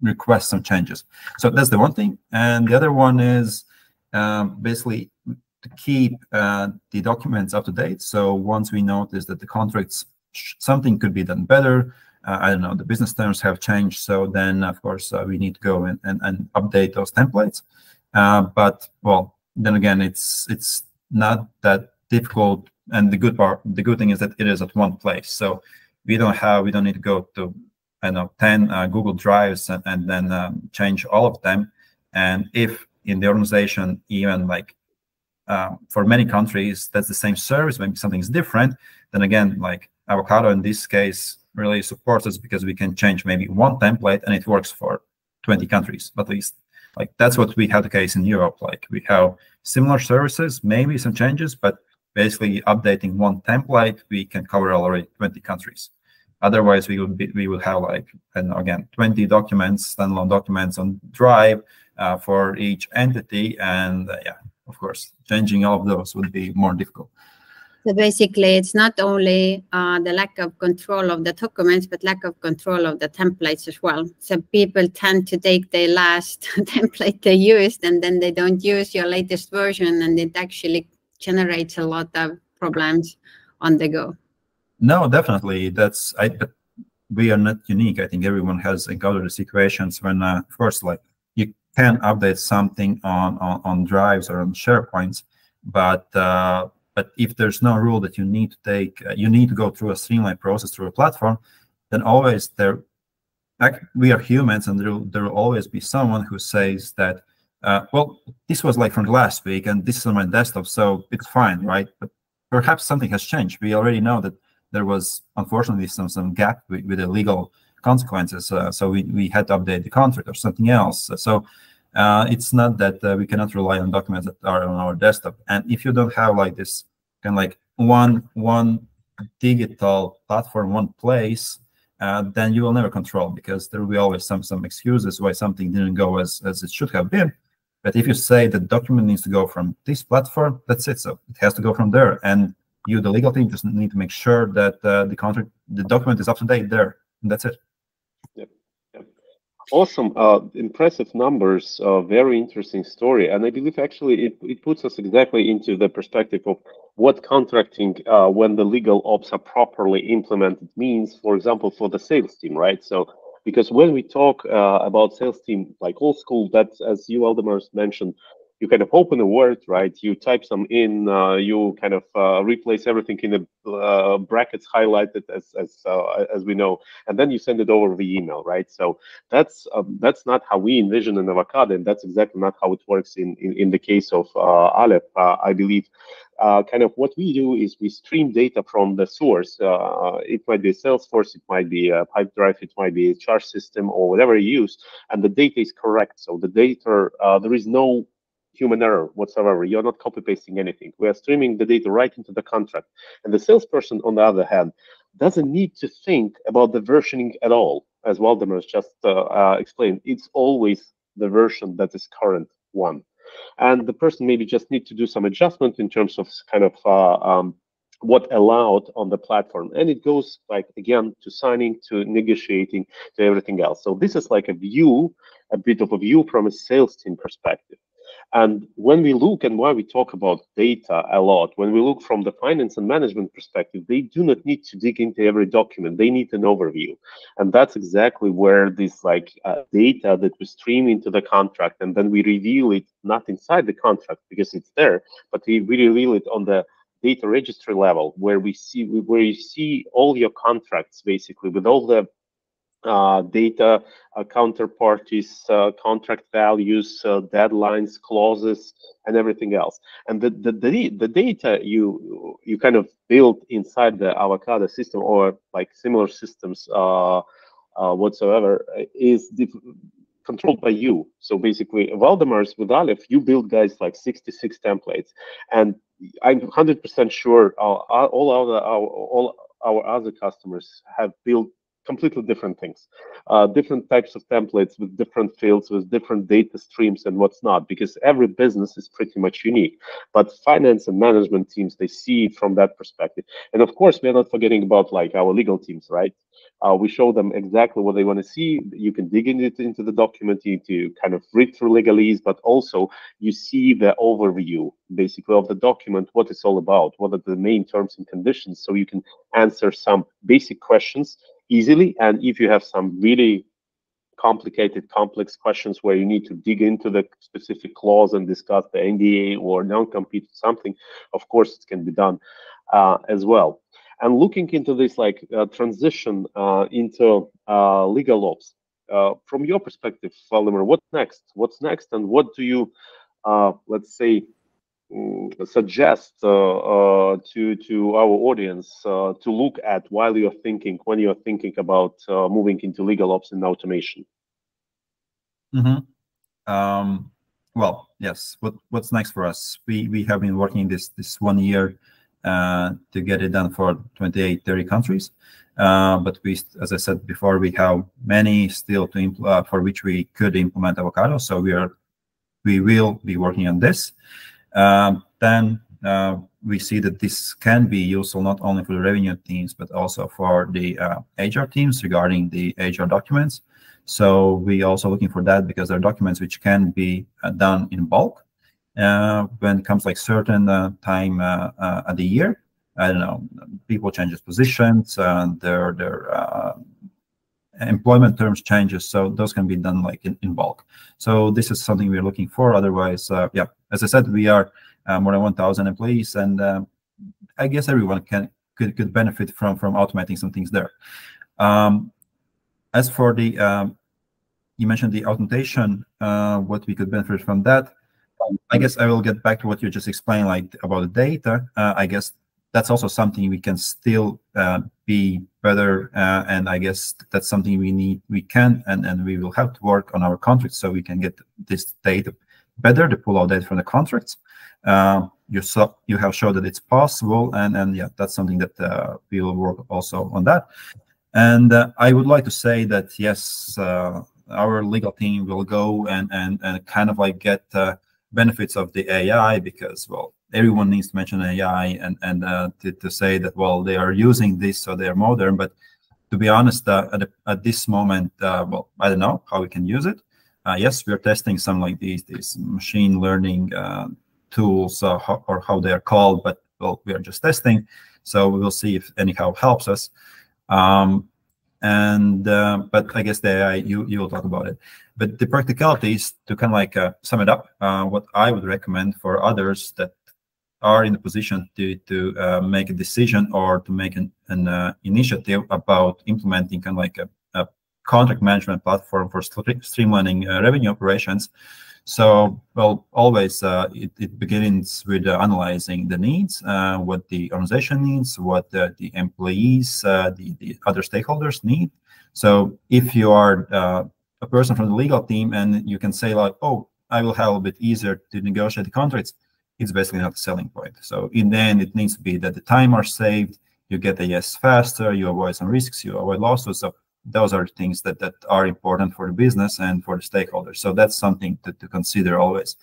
request some changes. So that's the one thing. And the other one is basically to keep the documents up to date. So once we notice that the contracts, something could be done better, I don't know, the business terms have changed, so then of course we need to go and update those templates. But well, then again, it's not that difficult. And the good thing is that it is at one place. So we don't need to go to, I don't know, 10 Google Drives and then change all of them. And if in the organization, even like for many countries, that's the same service, maybe something's different, then again, like Avokaado in this case really supports us because we can change maybe one template and it works for 20 countries at least. Like that's what we have the case in Europe. Like we have similar services, maybe some changes, but basically updating one template, we can cover already 20 countries. Otherwise, we would have like, and again, 20 documents, standalone documents on Drive for each entity, and yeah, of course, changing all of those would be more difficult. So basically, it's not only the lack of control of the documents, but lack of control of the templates as well. So people tend to take the last template they used, and then they don't use your latest version, and it actually generates a lot of problems on the go. No, definitely. But we are not unique. I think everyone has encountered the situations when, of course, like you can update something on drives or on SharePoints, but if there's no rule that you need to take, you need to go through a streamlined process through a platform, then always we are humans, and there will always be someone who says that, well, this was like from last week, and this is on my desktop, so it's fine, right? But perhaps something has changed. We already know that there was unfortunately some gap with the legal consequences, so we had to update the contract or something else. So it's not that we cannot rely on documents that are on our desktop. And if you don't have like this kind of like one digital platform, one place, then you will never control, because there will be always some excuses why something didn't go as it should have been. But if you say the document needs to go from this platform, that's it. So it has to go from there. And you, the legal team, just need to make sure that the document is up to date there. And that's it. Yep. Awesome. Impressive numbers. Very interesting story. And I believe actually it puts us exactly into the perspective of what contracting, when the legal ops are properly implemented, means, for example, for the sales team, right? So, because when we talk about sales team, like old school, that's, as you, Aldemar, mentioned, you kind of open a word, right? You type some in, you kind of replace everything in the brackets highlighted as we know, and then you send it over via email, right? So that's not how we envision an Avokaado, and that's exactly not how it works in the case of Aleph. I believe kind of what we do is we stream data from the source. It might be a Salesforce, it might be a Pipedrive, it might be a charge system, or whatever you use, and the data is correct. So the data, there is no human error whatsoever. You're not copy pasting anything. We are streaming the data right into the contract. And the salesperson, on the other hand, doesn't need to think about the versioning at all. As Waldemar just explained, it's always the version that is current one. And the person maybe just need to do some adjustment in terms of kind of what allowed on the platform. And it goes like, again, to signing, to negotiating, to everything else. So this is like a bit of a view from a sales team perspective. And when we look, and why we talk about data a lot, when we look from the finance and management perspective, they do not need to dig into every document. They need an overview. And that's exactly where this like data that we stream into the contract, and then we reveal it not inside the contract because it's there, but we reveal it on the data registry level, where you see all your contracts basically with all the data, counterparties, contract values, deadlines, clauses, and everything else. And the data you kind of build inside the Avokaado system, or like similar systems whatsoever, is controlled by you. So basically, Valdemar's with Aleph, you build guys like 66 templates, and I'm 100% sure all our other customers have built completely different things, different types of templates with different fields, with different data streams and what's not, because every business is pretty much unique. But finance and management teams, they see it from that perspective. And of course, we're not forgetting about like our legal teams, right? We show them exactly what they want to see. You can dig into the document, to kind of read through legalese, but also you see the overview basically of the document, what it's all about, what are the main terms and conditions, so you can answer some basic questions easily. And if you have some really complicated, complex questions where you need to dig into the specific clause and discuss the NDA or non-compete something, of course, it can be done as well. And looking into this like transition into legal ops, from your perspective, Valdemar, what's next? What's next, and what do you, let's say, suggest to our audience to look at while you're thinking, when you're thinking about moving into legal ops and automation? Well, yes. What's next for us? We have been working this 1 year to get it done for 28, 30 countries. But we, as I said before, we have many still to for which we could implement Avokaado. So we will be working on this. Then we see that this can be useful not only for the revenue teams, but also for the HR teams regarding the HR documents. So we also looking for that because there are documents which can be done in bulk when it comes like certain time at the year. I don't know, people changes positions, their employment terms changes, so those can be done like in bulk. So this is something we're looking for. Otherwise, yeah, as I said, we are more than 1,000 employees, and I guess everyone could benefit from automating some things there. As for the you mentioned the automation, what we could benefit from that. I guess I will get back to what you just explained, like about the data. I guess that's also something we can still be better, and I guess that's something we can and we will have to work on our contracts so we can get this data better, to pull out data from the contracts. You have showed that it's possible, and yeah, that's something that we will work also on that. And I would like to say that yes, our legal team will go and kind of like get benefits of the AI, because well, everyone needs to mention AI and to say that well, they are using this, so they are modern. But to be honest, at this moment, well, I don't know how we can use it. Yes, we are testing some like these machine learning tools, or how they are called, but well, we are just testing, so we will see if anyhow helps us. But I guess the AI, you will talk about it. But the practicality is to kind of like sum it up. What I would recommend for others that are in the position to make a decision or to make an initiative about implementing kind of like a contract management platform for streamlining revenue operations. So, well, always it begins with analyzing the needs, what the organization needs, what the employees, the other stakeholders need. So if you are a person from the legal team and you can say like, oh, I will have a bit easier to negotiate the contracts, it's basically not a selling point. So in the end, it needs to be that the time are saved, you get a yes faster, you avoid some risks, you avoid losses. So those are things that are important for the business and for the stakeholders. So that's something to consider always.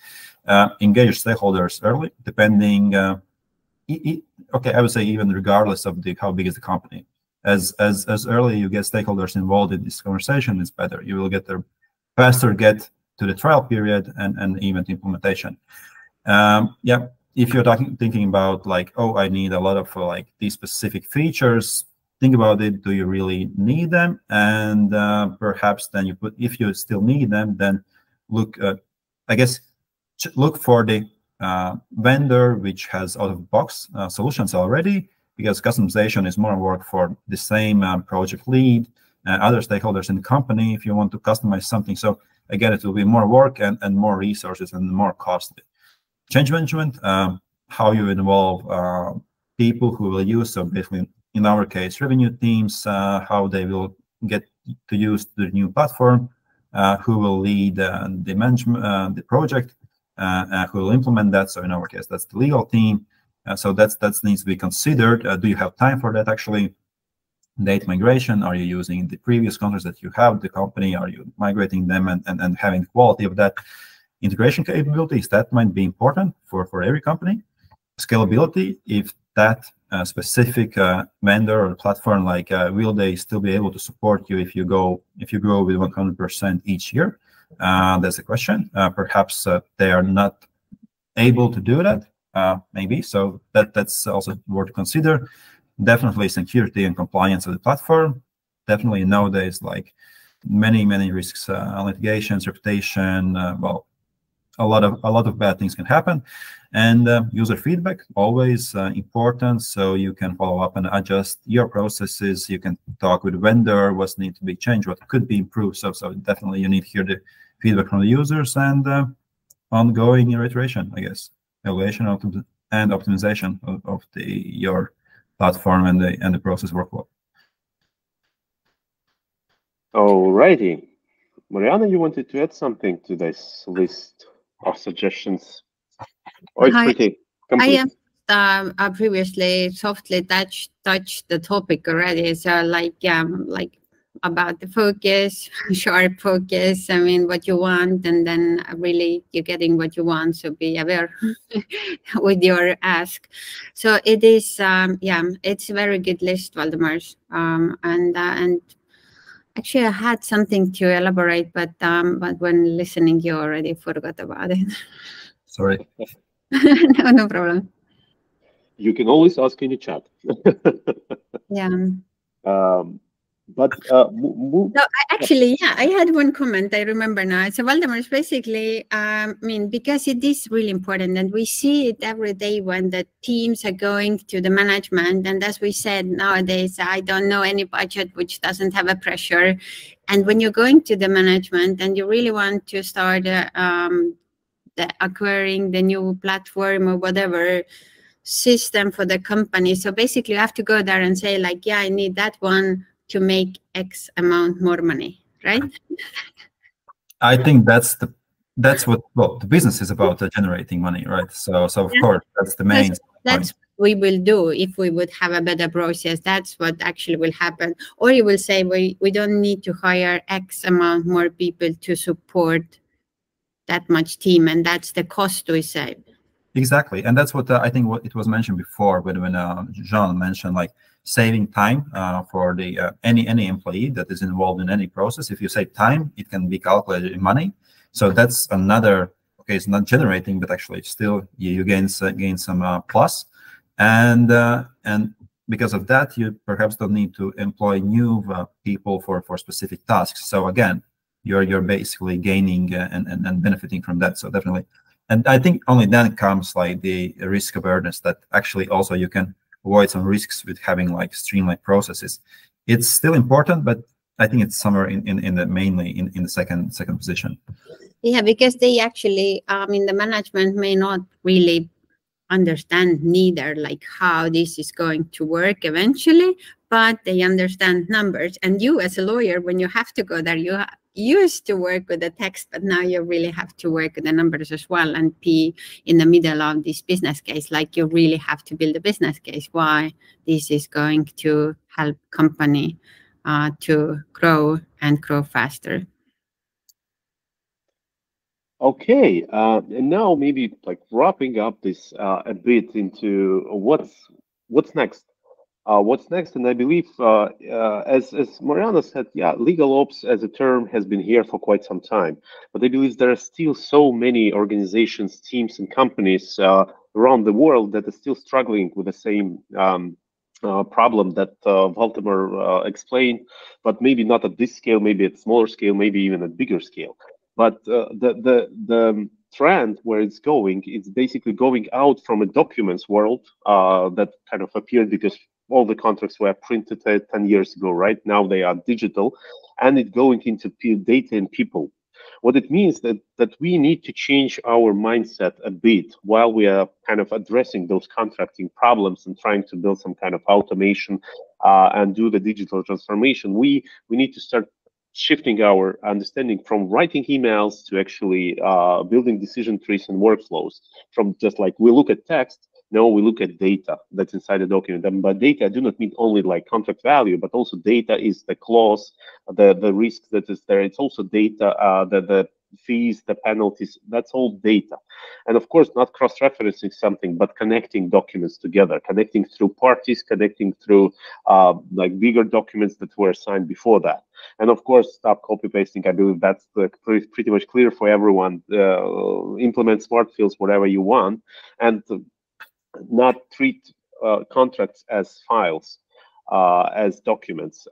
Engage stakeholders early, depending. Okay, I would say even regardless of how big is the company, as early you get stakeholders involved in this conversation, it's better. You will get there faster, get to the trial period and even implementation. Yeah, if you're thinking about like, oh, I need a lot of like these specific features. Think about it. Do you really need them? And perhaps then you put, if you still need them, then look, I guess, look for the vendor which has out-of-box solutions already, because customization is more work for the same project lead, other stakeholders in the company if you want to customize something. So again, it will be more work and more resources and more costly. Change management, how you involve people who will use, so basically, in our case, revenue teams, how they will get to use the new platform, who will lead the management, the project, who will implement that. So in our case, that's the legal team. So that needs to be considered. Do you have time for that? Actually, data migration. Are you using the previous contracts that you have the company? Are you migrating them and having quality of that? Integration capabilities, that might be important for every company. Scalability, if that specific vendor or platform, like will they still be able to support you if you grow with 100% each year? That's a question. Perhaps they are not able to do that, maybe. So that's also worth to consider. Definitely security and compliance of the platform. Definitely nowadays, like many risks, litigations, reputation, well, a lot of bad things can happen. And user feedback, always important, so you can follow up and adjust your processes. You can talk with the vendor, what's need to be changed, what could be improved. So definitely you need to hear the feedback from the users, and ongoing iteration, I guess, evaluation and optimization of your platform and the process workflow. Alrighty. Mariana, you wanted to add something to this list of suggestions? Or it's pretty complete? I am previously softly touched the topic already. So like about the focus, sharp focus. I mean, what you want, and then really you're getting what you want. So be aware with your ask. So it is, it's a very good list, Valdemar. And actually, I had something to elaborate, but when listening, you already forgot about it. Sorry. No problem. You can always ask in the chat. Yeah. But no, I had one comment. I remember now. So Valdemar, basically, I mean, because it is really important, and we see it every day when the teams are going to the management. And as we said, nowadays, I don't know any budget which doesn't have a pressure. And when you're going to the management and you really want to start acquiring the new platform or whatever system for the company, so basically you have to go there and say like, yeah, I need that one to make X amount more money, right? I think that's what the business is about, generating money, right? So of course that's the main. That's what we will do if we would have a better process. That's what actually will happen. Or you will say we don't need to hire X amount more people to support that much team, and that's the cost we save. Exactly, and that's what I think what it was mentioned before when Jean mentioned like saving time for the any employee that is involved in any process. If you save time, it can be calculated in money. So that's another. Okay, it's not generating, but actually still you gain some plus, and because of that, you perhaps don't need to employ new people for specific tasks. So again, you're basically gaining and benefiting from that. So definitely. And I think only then comes like the risk awareness, that actually also you can avoid some risks with having like streamlined processes. It's still important, but I think it's somewhere in the mainly in the second position. Yeah, because they actually, the management may not really understand neither like how this is going to work eventually, but they understand numbers. And you as a lawyer, when you have to go there, you used to work with the text, but now you really have to work with the numbers as well and be in the middle of this business case. Like you really have to build a business case why this is going to help company to grow and grow faster. Okay, and now maybe like wrapping up this a bit into what's next. What's next? And I believe, as Mariana said, yeah, legal ops as a term has been here for quite some time. But I believe there are still so many organizations, teams, and companies around the world that are still struggling with the same problem that Valdemar explained, but maybe not at this scale, maybe at smaller scale, maybe even at bigger scale. But the trend where it's going, it's basically going out from a documents world that kind of appeared because all the contracts were printed 10 years ago, right? Now they are digital, and it's going into data and people. What it means that we need to change our mindset a bit while we are kind of addressing those contracting problems and trying to build some kind of automation and do the digital transformation. We need to start shifting our understanding from writing emails to actually building decision trees and workflows. From just like we look at text, no, we look at data that's inside the document. And by data, I do not mean only like contract value, but also data is the clause, the risk that is there. It's also data, the fees, the penalties, that's all data. And of course, not cross-referencing something, but connecting documents together, connecting through parties, connecting through like bigger documents that were signed before that. And of course, stop copy-pasting. I believe that's pretty much clear for everyone. Implement smart fields whatever you want, and not treat contracts as files. as documents.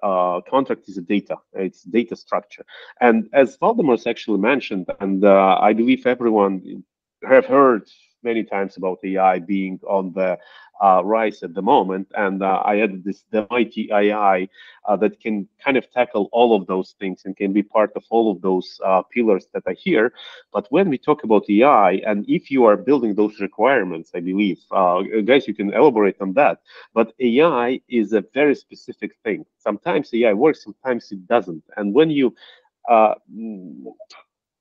Contract is a data, it's data structure. And as Valdemar's actually mentioned, and I believe everyone have heard many times about AI being on the rise at the moment, and I added this the mighty AI that can kind of tackle all of those things and can be part of all of those pillars that are here. But when we talk about AI, and if you are building those requirements, I believe, guys, you can elaborate on that. But AI is a very specific thing. Sometimes AI works, sometimes it doesn't. And when you uh,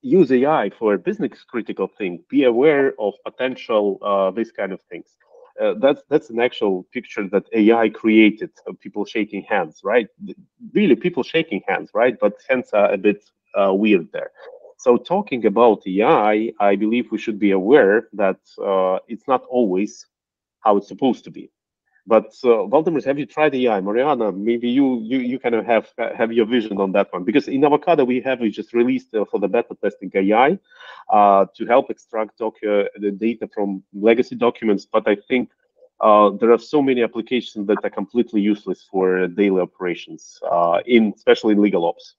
use AI for a business critical thing, be aware of potential these kind of things. That's an actual picture that AI created of people shaking hands, right? Really, people shaking hands, right? But hands are a bit weird there. So talking about AI, I believe we should be aware that it's not always how it's supposed to be. But Valdemar, have you tried AI? Mariana, maybe you kind of have your vision on that one, because in Avokaado we just released for the beta testing AI to help extract the data from legacy documents. But I think there are so many applications that are completely useless for daily operations, especially in legal ops.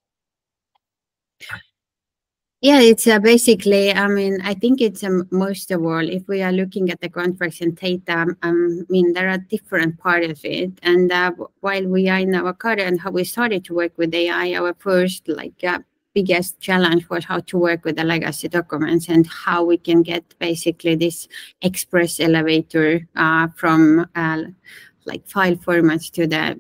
Yeah, it's basically, I mean, I think it's most of all, if we are looking at the contracts and data, I mean, there are different parts of it. And while we are in Avokaado and how we started to work with AI, our first biggest challenge was how to work with the legacy documents and how we can get basically this express elevator from like file formats to the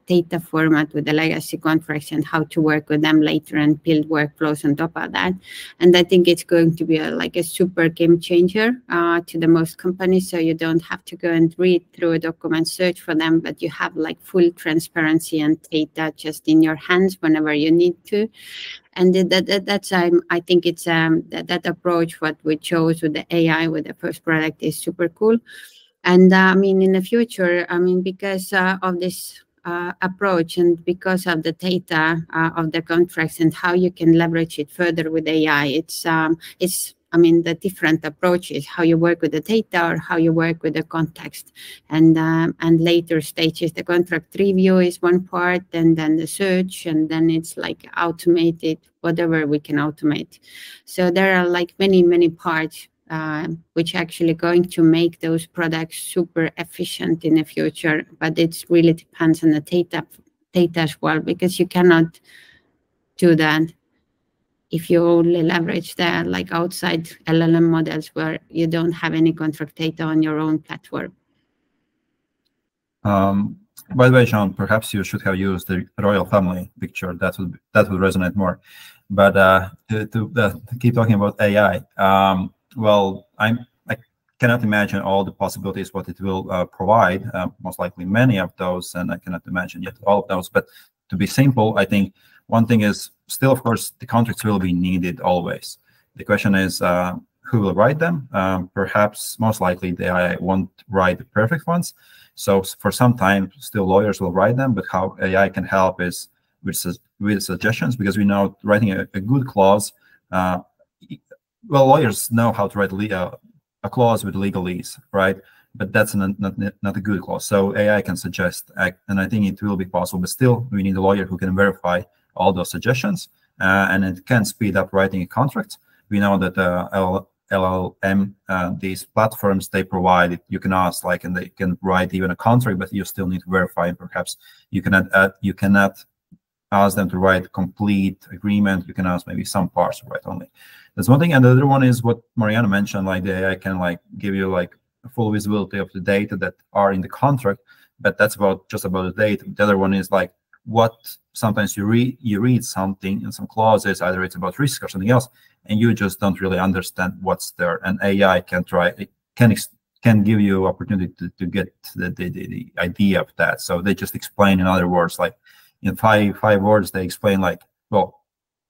data format with the legacy contracts, and how to work with them later and build workflows on top of that. And I think it's going to be a super game changer to the most companies. So you don't have to go and read through a document, search for them, but you have like full transparency and data just in your hands whenever you need to. And that's I think it's that approach what we chose with the AI with the first product is super cool. And I mean, in the future, I mean, because of this approach and because of the data of the contracts and how you can leverage it further with AI, it's I mean, the different approaches, how you work with the data or how you work with the context. And later stages, the contract review is one part, and then the search, and then it's like automated, whatever we can automate. So there are like many parts which actually going to make those products super efficient in the future. But it really depends on the data as well, because you cannot do that if you only leverage the like outside LLM models where you don't have any contract data on your own platform. By the way, Sean, perhaps you should have used the royal family picture. That would resonate more. But to keep talking about AI, well, I cannot imagine all the possibilities what it will provide. Most likely many of those, and I cannot imagine yet all of those. But to be simple, I think one thing is still, of course, the contracts will be needed always. The question is who will write them? Perhaps most likely the AI won't write the perfect ones. So for some time, still lawyers will write them. But how AI can help is with suggestions, because we know writing a good clause. Well, lawyers know how to write a clause with legalese, right? But that's not a good clause. So AI can suggest, and I think it will be possible. But still, we need a lawyer who can verify all those suggestions, and it can speed up writing a contract. We know that LLM, these platforms, they provide it. You can ask, like, and they can write even a contract, but you still need to verify. And perhaps you cannot ask them to write complete agreement. You can ask maybe some parts to write only. That's one thing. And the other one is what Mariana mentioned, like the AI can like give you like full visibility of the data that are in the contract, but that's just about the data. The other one is like what sometimes you read something in some clauses, either it's about risk or something else, and you just don't really understand what's there. And AI can give you opportunity to get the idea of that. So they just explain in other words, like in five words, they explain like, well,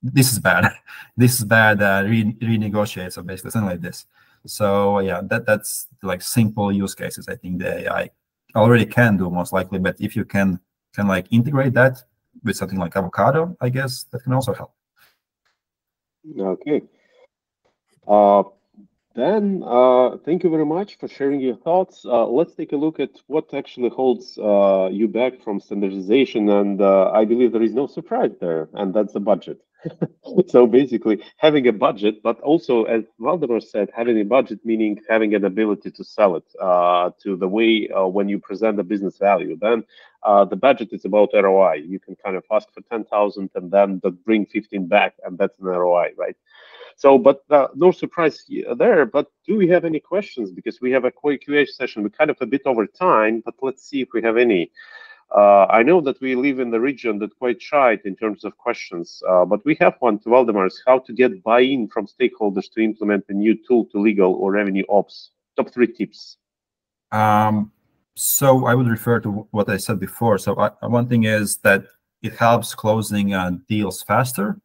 this is bad, this is bad, renegotiate. So basically something like this. So yeah, that's like simple use cases. I think the AI already can do most likely, but if you can like integrate that with something like Avokaado, I guess that can also help. Okay. Then, thank you very much for sharing your thoughts. Let's take a look at what actually holds you back from standardization. And I believe there is no surprise there, and that's the budget. So basically, having a budget, but also, as Valdemar said, having a budget meaning having an ability to sell it to the way when you present the business value. Then the budget is about ROI. You can kind of ask for 10,000 and then bring 15 back, and that's an ROI, right? So, but no surprise there. But do we have any questions? Because we have a quick Q&A session. We're kind of a bit over time, but let's see if we have any. I know that we live in the region that's quite shy in terms of questions, but we have one to Valdemar's. How to get buy-in from stakeholders to implement a new tool to legal or revenue ops? Top 3 tips. So I would refer to what I said before. So one thing is that it helps closing deals faster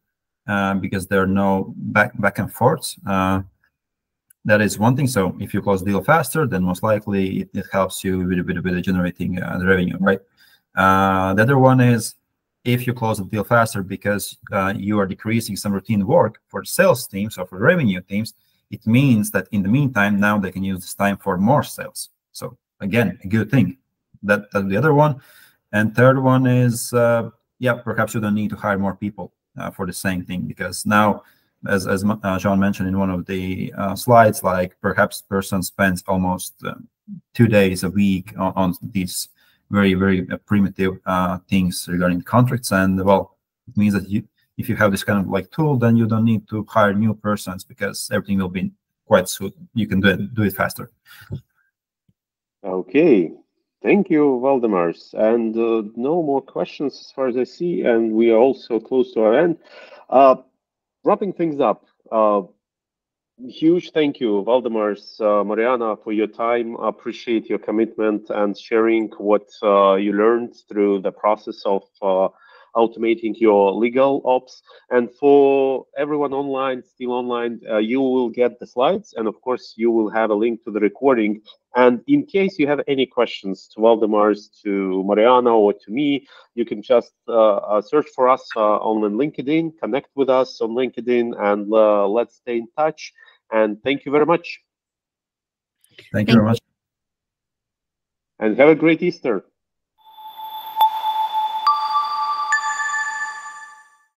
because there are no back and forths. That is one thing. So if you close the deal faster, then most likely it helps you with generating the revenue, right? The other one is if you close the deal faster because you are decreasing some routine work for sales teams or for revenue teams, it means that in the meantime, now they can use this time for more sales. So again, a good thing. That's the other one. And third one is, yeah, perhaps you don't need to hire more people for the same thing, because now, as John mentioned in one of the slides, like perhaps person spends almost 2 days a week on these very primitive things regarding contracts, and well, it means that if you have this kind of like tool, then you don't need to hire new persons because everything will be quite soon. You can do it faster. Okay, thank you, Valdemars. And no more questions as far as I see, and we are also close to our end. Wrapping things up, huge thank you, Valdemars, Mariana, for your time. I appreciate your commitment and sharing what you learned through the process of automating your legal ops. And for everyone online, still online, you will get the slides, and of course, you will have a link to the recording. And in case you have any questions to Valdemars, to Mariana, or to me, you can just search for us on LinkedIn, connect with us on LinkedIn, and let's stay in touch. And thank you very much. Thank you very much. And have a great Easter.